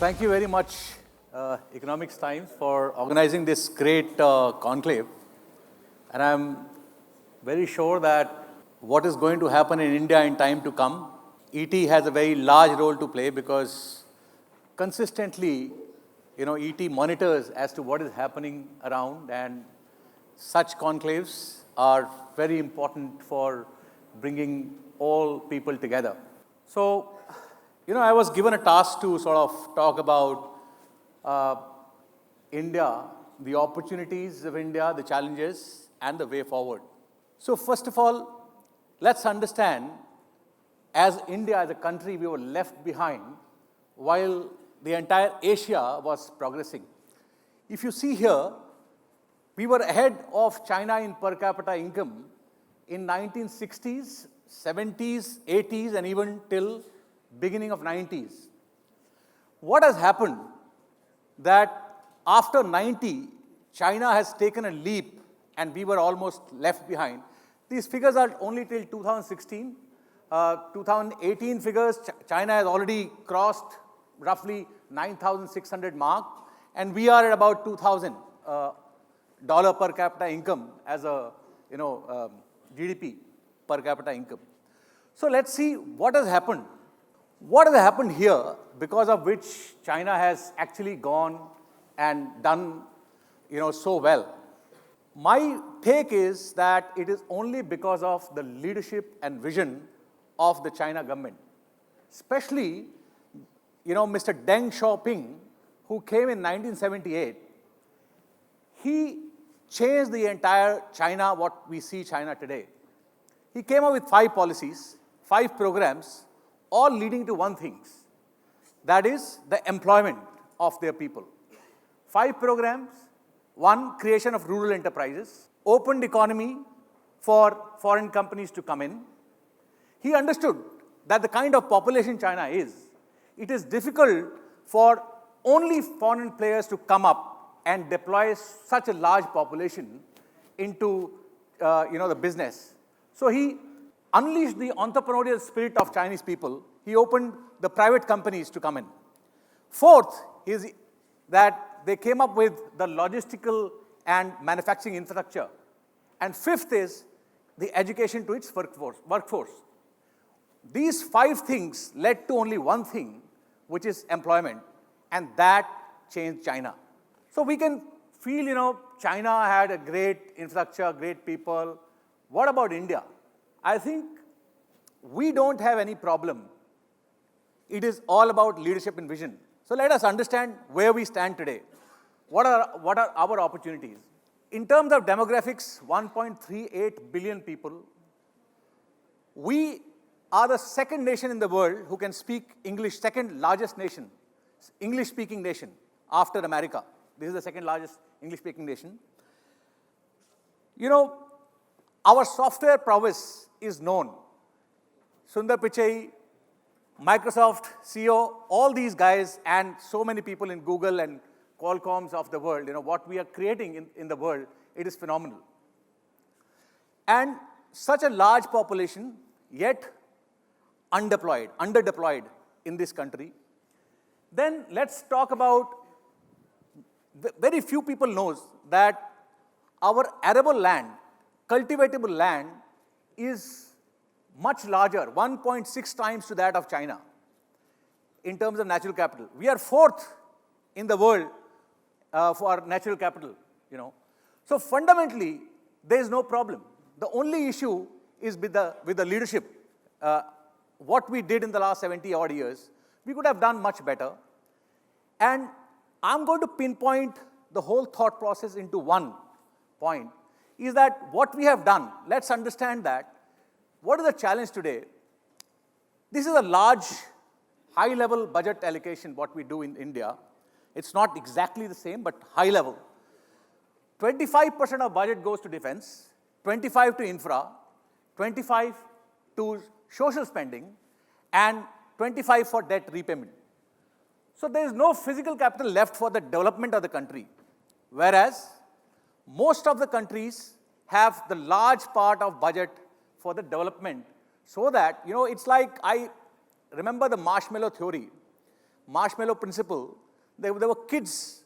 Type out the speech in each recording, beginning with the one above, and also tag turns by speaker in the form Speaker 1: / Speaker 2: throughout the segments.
Speaker 1: Thank you very much, Economics Times, for organizing this great conclave. And I'm very sure that what is going to happen in India in time to come, ET has a very large role to play because consistently, ET monitors as to what is happening around, and such conclaves are very important for bringing all people together. So, I was given a task to sort of talk about India, the opportunities of India, the challenges, and the way forward. So first of all, let's understand, as India, as a country, we were left behind while the entire Asia was progressing. If you see here, we were ahead of China in per capita income in 1960s, 70s, 80s, and even till beginning of 90s. What has happened that after 90, China has taken a leap and we were almost left behind. These figures are only till 2016. 2018 figures, China has already crossed roughly 9,600 mark, and we are at about $2,000 per capita income as a GDP per capita income. So let's see what has happened. What has happened here, because of which China has actually gone and done so well? My take is that it is only because of the leadership and vision of the China government. Especially, Mr. Deng Xiaoping, who came in 1978, he changed the entire China, what we see China today. He came up with 5 policies, 5 programs, all leading to one thing, that is the employment of their people. 5 programs: 1, creation of rural enterprises; opened economy for foreign companies to come in. He understood that the kind of population China is, it is difficult for only foreign players to come up and deploy such a large population into the business. So he unleashed the entrepreneurial spirit of Chinese people. He opened the private companies to come in. 4th is that they came up with the logistical and manufacturing infrastructure. And 5th is the education to its workforce. These 5 things led to only one thing, which is employment, and that changed China. So we can feel, China had a great infrastructure, great people. What about India? I think we don't have any problem. It is all about leadership and vision. So let us understand where we stand today. What are our opportunities? In terms of demographics, 1.38 billion people. We are the second nation in the world who can speak English, second largest nation, English-speaking nation after America. This is the second largest English-speaking nation. Our software prowess is known. Sundar Pichai, Microsoft CEO, all these guys, and so many people in Google and Qualcomms of the world, what we are creating in the world, it is phenomenal. And such a large population, yet underdeployed in this country. Then let's talk about, very few people knows that our arable land, cultivatable land, is much larger, 1.6 times to that of China in terms of natural capital. We are 4th in the world for natural capital, So fundamentally, there is no problem. The only issue is with the leadership. What we did in the last 70 odd years, we could have done much better. And I'm going to pinpoint the whole thought process into one point, is that what we have done, let's understand that. What is the challenge today? This is a large, high-level budget allocation, what we do in India. It's not exactly the same, but high level. 25% of budget goes to defense, 25% to infra, 25% to social spending, and 25% for debt repayment. So there is no physical capital left for the development of the country. Whereas most of the countries have the large part of budget for the development, so that, it's like, I remember the marshmallow theory. marshmallow principle, there were kids,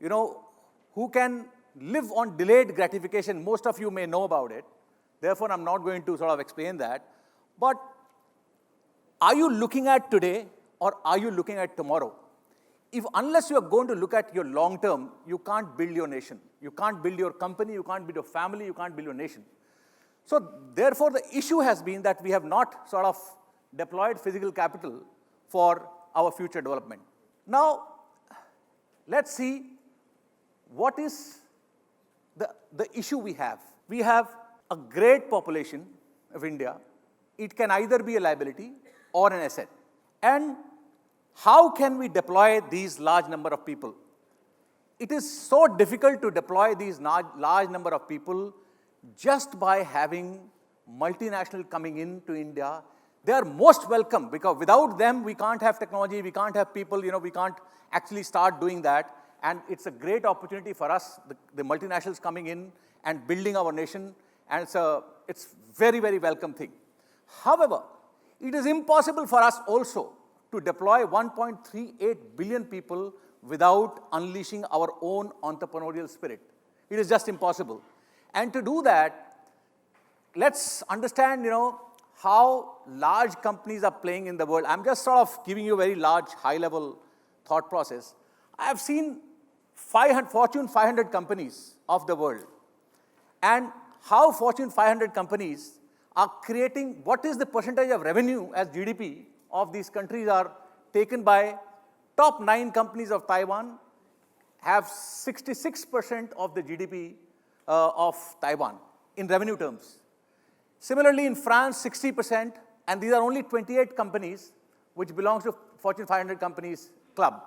Speaker 1: who can live on delayed gratification. Most of you may know about it. Therefore, I'm not going to sort of explain that. But are you looking at today or are you looking at tomorrow? Unless you are going to look at your long term, you can't build your nation. You can't build your company, you can't build your family, you can't build your nation. So therefore, the issue has been that we have not sort of deployed physical capital for our future development. Now, let's see what is the issue we have. We have a great population of India. It can either be a liability or an asset. And how can we deploy these large number of people? It is so difficult to deploy these large number of people just by having multinational coming into India. They are most welcome because without them, we can't have technology, we can't have people, we can't actually start doing that. And it's a great opportunity for us, the multinationals coming in and building our nation. And it's very, very welcome thing. However, it is impossible for us also to deploy 1.38 billion people without unleashing our own entrepreneurial spirit. It is just impossible. And to do that, let's understand, how large companies are playing in the world. I'm just sort of giving you a very large, high-level thought process. I have seen Fortune 500 companies of the world and how Fortune 500 companies are creating, what is the percentage of revenue as GDP of these countries are taken by top 9 companies of Taiwan, have 66% of the GDP of Taiwan in revenue terms. Similarly, in France, 60%, and these are only 28 companies which belongs to Fortune 500 companies club.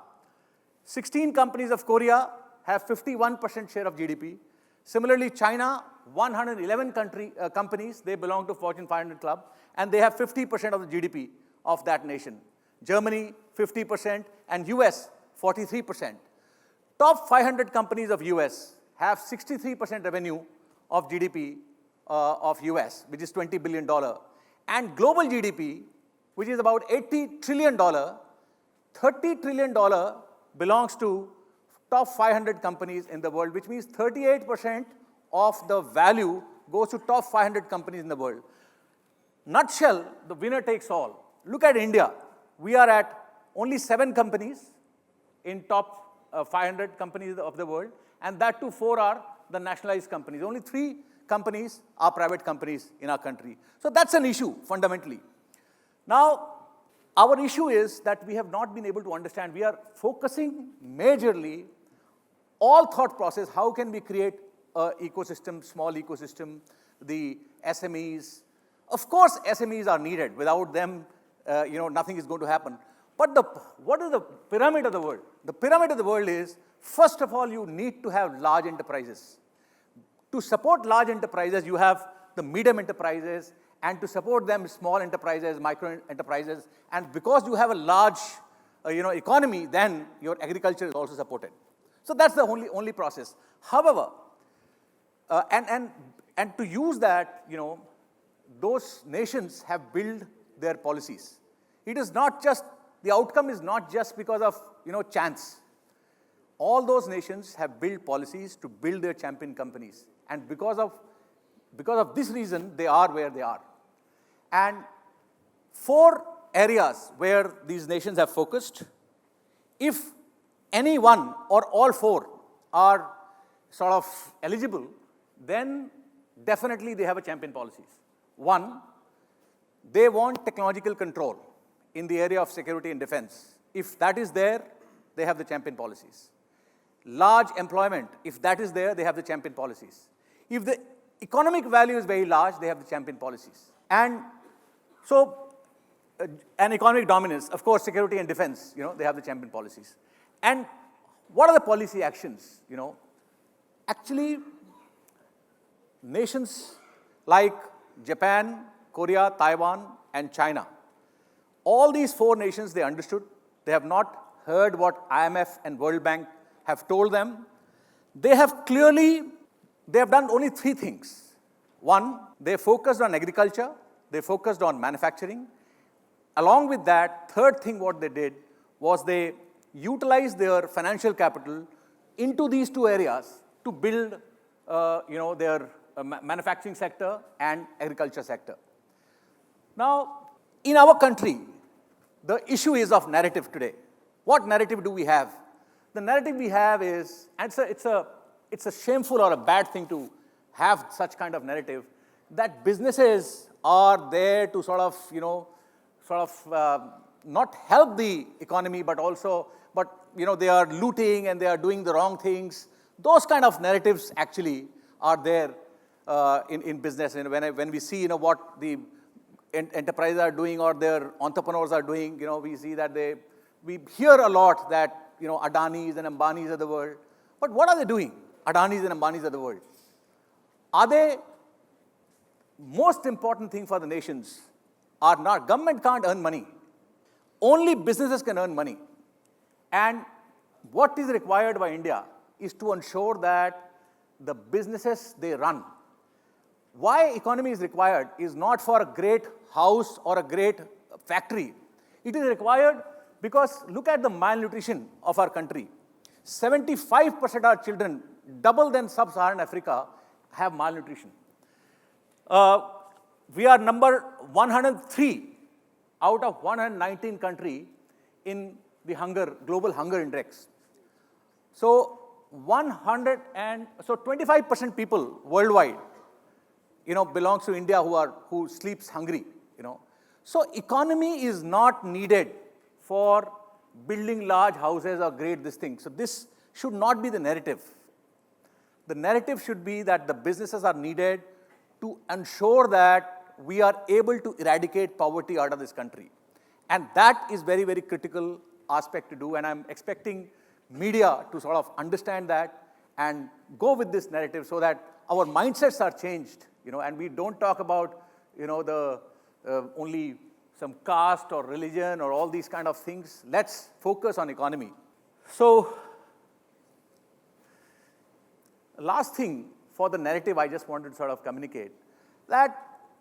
Speaker 1: 16 companies of Korea have 51% share of GDP. Similarly, China, 111 companies, they belong to Fortune 500 club, and they have 50% of the GDP of that nation. Germany, 50%, and US, 43%. Top 500 companies of US have 63% revenue of GDP of US, which is $20 billion. And global GDP, which is about $80 trillion, $30 trillion belongs to top 500 companies in the world, which means 38% of the value goes to top 500 companies in the world. Nutshell, the winner takes all. Look at India. We are at only 7 companies in top 500 companies of the world, and that too 4 are the nationalized companies. Only 3 companies are private companies in our country. So that's an issue, fundamentally. Now, our issue is that we have not been able to understand. We are focusing majorly all thought process, how can we create an ecosystem, small ecosystem, the SMEs. Of course, SMEs are needed. Without them, nothing is going to happen. But what is the pyramid of the world? The pyramid of the world is, first of all, you need to have large enterprises. To support large enterprises, you have the medium enterprises, and to support them, small enterprises, micro enterprises. And because you have a large, economy, then your agriculture is also supported. So that's the only process. However, and to use that, those nations have built their policies. It is not just, the outcome is not just because of, chance. All those nations have built policies to build their champion companies. And because of this reason, they are where they are. And 4 areas where these nations have focused, if any one or all 4 are sort of eligible, then definitely they have a champion policies. 1, they want technological control in the area of security and defense. If that is there, they have the champion policies. Large employment, if that is there, they have the champion policies. If the economic value is very large, they have the champion policies. And so, an economic dominance, of course, security and defense, they have the champion policies. And what are the policy actions? Actually, nations like Japan, Korea, Taiwan, and China, all these 4 nations, they understood. They have not heard what IMF and World Bank have told them. They have done only 3 things. 1, they focused on agriculture, they focused on manufacturing. Along with that, third thing what they did was they utilized their financial capital into these two areas to build, their manufacturing sector and agriculture sector. Now, in our country, the issue is of narrative today. What narrative do we have? The narrative we have is, and it's a shameful or a bad thing to have such kind of narrative, that businesses are there to not help the economy, but they are looting and they are doing the wrong things. Those kind of narratives actually are there in business. And when we see, what the enterprises are doing or their entrepreneurs are doing, we see that we hear a lot that, Adanis and Ambanis of the world. But what are they doing, Adanis and Ambanis of the world? Are they most important thing for the nations are not, government can't earn money. Only businesses can earn money. And what is required by India is to ensure that the businesses they run. Why economy is required is not for a great house or a great factory. It is required because look at the malnutrition of our country. 75% of our children, double than sub-Saharan Africa, have malnutrition. We are number 103 out of 119 country in the global hunger index. So 25% people worldwide, belongs to India who sleeps hungry, So economy is not needed for building large houses or great this thing. So this should not be the narrative. The narrative should be that the businesses are needed to ensure that we are able to eradicate poverty out of this country. And that is very, very critical aspect to do. And I'm expecting media to sort of understand that and go with this narrative so that our mindsets are changed, and we don't talk about, only some caste or religion or all these kind of things. Let's focus on economy. So, last thing for the narrative I just wanted to sort of communicate, that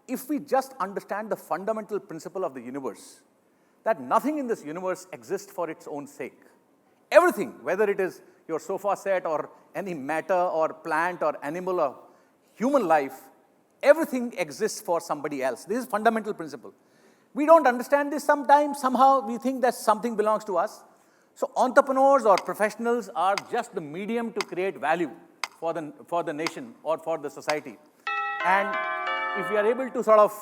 Speaker 1: if we just understand the fundamental principle of the universe, that nothing in this universe exists for its own sake. Everything, whether it is your sofa set or any matter or plant or animal or human life, everything exists for somebody else. This is fundamental principle. We don't understand this sometimes. Somehow we think that something belongs to us. So entrepreneurs or professionals are just the medium to create value for the nation or for the society. And if we are able to sort of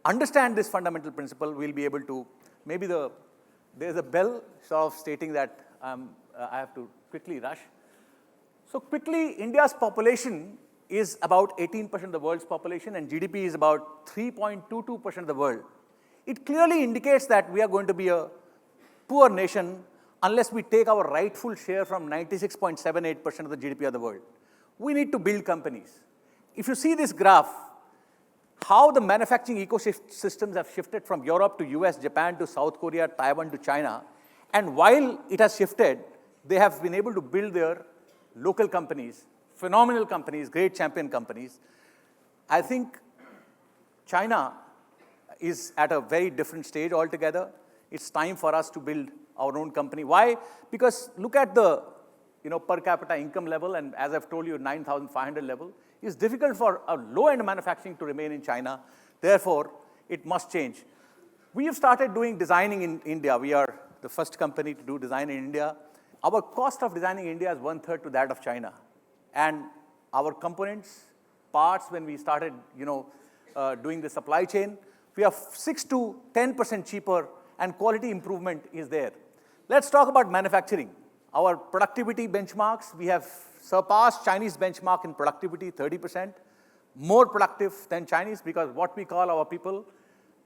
Speaker 1: understand this fundamental principle, we'll be able to, maybe there's a bell sort of stating that I have to quickly rush. So quickly, India's population is about 18% of the world's population and GDP is about 3.22% of the world. It clearly indicates that we are going to be a poor nation unless we take our rightful share from 96.78% of the GDP of the world. We need to build companies. If you see this graph, how the manufacturing ecosystems have shifted from Europe to US, Japan to South Korea, Taiwan to China, and while it has shifted, they have been able to build their local companies, phenomenal companies, great champion companies. I think China is at a very different stage altogether. It's time for us to build our own company. Why? Because look at the per capita income level, and as I've told you, 9,500 level. It's difficult for a low-end manufacturing to remain in China. Therefore, it must change. We have started doing designing in India. We are the first company to do design in India. Our cost of designing India is 1/3 to that of China. And our components, parts, when we started, doing the supply chain, we are 6 to 10% cheaper and quality improvement is there. Let's talk about manufacturing. Our productivity benchmarks, we have surpassed Chinese benchmark in productivity 30%, more productive than Chinese because what we call our people,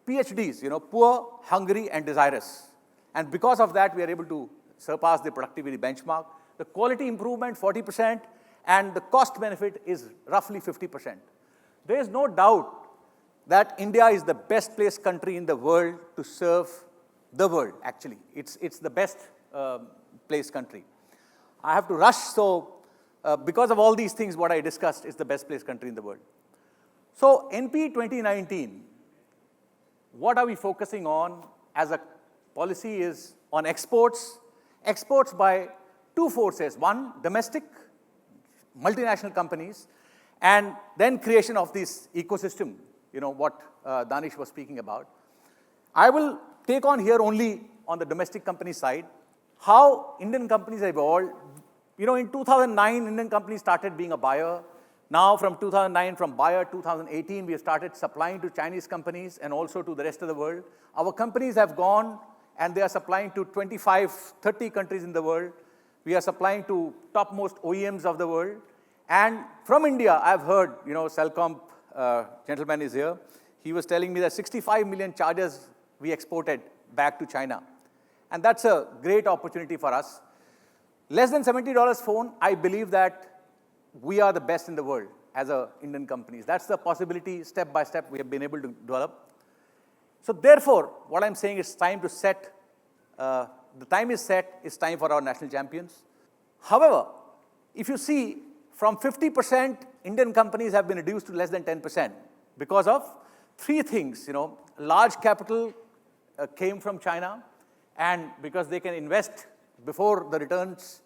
Speaker 1: PhDs, poor, hungry, and desirous. And because of that, we are able to surpass the productivity benchmark. The quality improvement, 40%, and the cost benefit is roughly 50%. There is no doubt that India is the best placed country in the world to serve the world, actually. It's the best placed country. I have to rush, so because of all these things, what I discussed is the best placed country in the world. So NP 2019, what are we focusing on as a policy is on exports, exports by two forces. One, domestic, multinational companies, and then creation of this ecosystem, what Danish was speaking about. I will take on here only on the domestic company side, how Indian companies have evolved. In 2009, Indian companies started being a buyer. Now from 2009, from buyer, 2018, we have started supplying to Chinese companies and also to the rest of the world. Our companies have gone and they are supplying to 25, 30 countries in the world. We are supplying to topmost OEMs of the world. And from India, I've heard, Celcom gentleman is here. He was telling me that 65 million chargers we exported back to China. And that's a great opportunity for us. Less than $70 phone, I believe that we are the best in the world as Indian companies. That's the possibility, step by step, we have been able to develop. So therefore, what I'm saying is time to set, the time is set, it's time for our national champions. However, if you see, from 50%, Indian companies have been reduced to less than 10% because of three things. Large capital came from China, and because they can invest before the returns,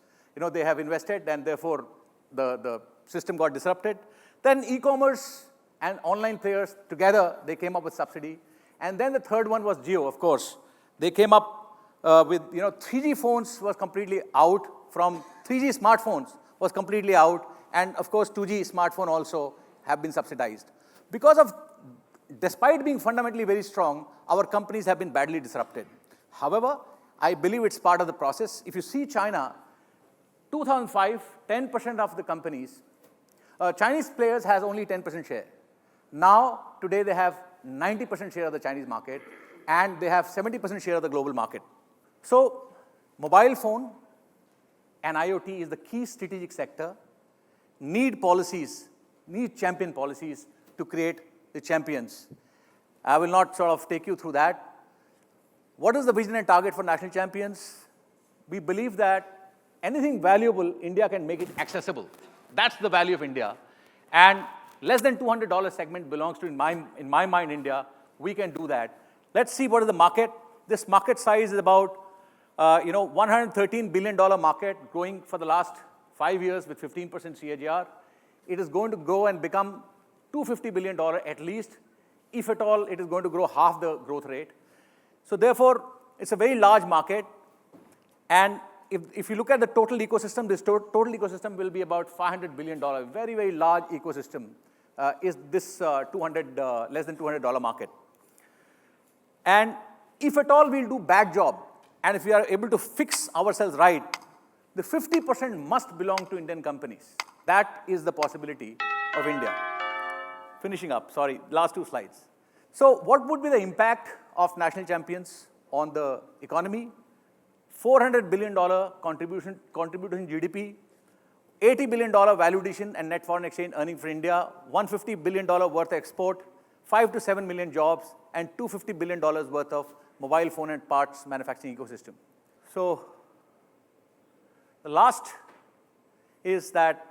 Speaker 1: they have invested, and therefore the system got disrupted. Then e-commerce and online players together, they came up with subsidy. And then the third one was Jio, of course. They came up with, 3G phones was completely out, from 3G smartphones was completely out, and of course 2G smartphone also have been subsidized. Despite being fundamentally very strong, our companies have been badly disrupted. However, I believe it's part of the process. If you see China, 2005, 10% of the companies, Chinese players has only 10% share. Now, today they have 90% share of the Chinese market, and they have 70% share of the global market. So, mobile phone and IoT is the key strategic sector, need policies, need champion policies to create the champions. I will not sort of take you through that. What is the vision and target for national champions? We believe that anything valuable, India can make it accessible. That's the value of India. And less than $200 segment belongs to, in my mind, India. We can do that. Let's see what is the market. This market size is about, $113 billion market, growing for the last 5 years with 15% CAGR. It is going to grow and become $250 billion at least. If at all, it is going to grow half the growth rate. So therefore, it's a very large market. And if you look at the total ecosystem, this total ecosystem will be about $500 billion. Very, very large ecosystem is this less than $200 market. And if at all we'll do bad job, and if we are able to fix ourselves right, the 50% must belong to Indian companies. That is the possibility of India. Finishing up, sorry, last two slides. So what would be the impact of national champions on the economy? $400 billion contribution GDP, $80 billion value addition and net foreign exchange earning for India, $150 billion worth of export, 5 to 7 million jobs, and $250 billion worth of mobile phone and parts manufacturing ecosystem. So the last is that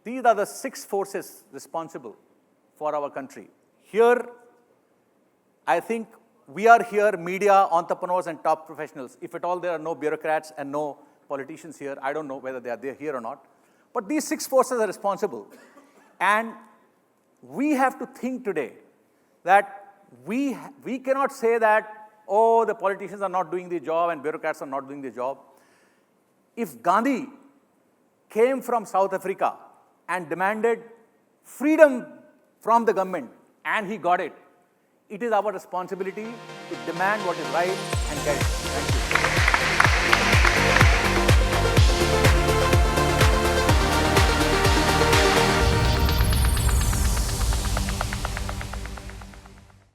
Speaker 1: these are the 6 forces responsible for our country. Here, I think we are here, media, entrepreneurs, and top professionals. If at all there are no bureaucrats and no politicians here, I don't know whether they are here or not. But these 6 forces are responsible. And we have to think today that we cannot say that, oh, the politicians are not doing their job and bureaucrats are not doing their job. If Gandhi came from South Africa and demanded freedom from the government, and he got it, it is our responsibility to demand what is right and get it. Thank you.